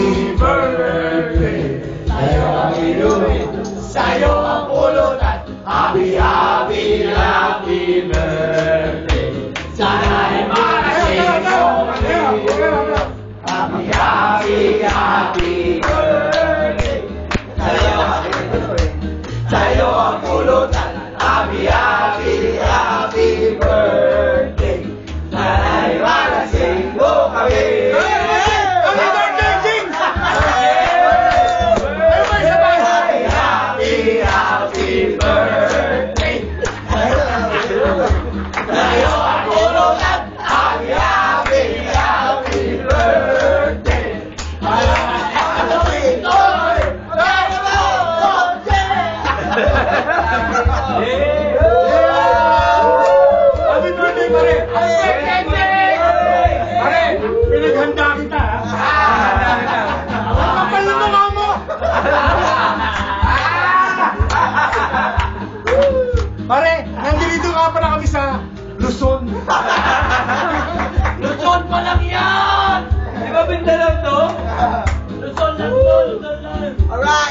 Happy birthday. Sa'yo ang inumin, sa'yo ang pulutan. Happy, happy, happy birthday. Sana'y malasing mo kami. Happy, happy, happy birthday. Sa'yo ang pulutan. Happy, happy, happy birthday. Sana'y malasing mo kami. Happy birthday, King! Happy, happy birthday. Sa'yo ang pulutan. Happy, happy, happy birthday. Happy birthday, pare! Pare, pinaghanda kita, ha? Ang kapal na mukha mo! Pare, nandito nga pala kami sa Luzon. Luzon pa lang yan! Di ba Mindanao to? Luzon lang to, Luzon lang. Alright!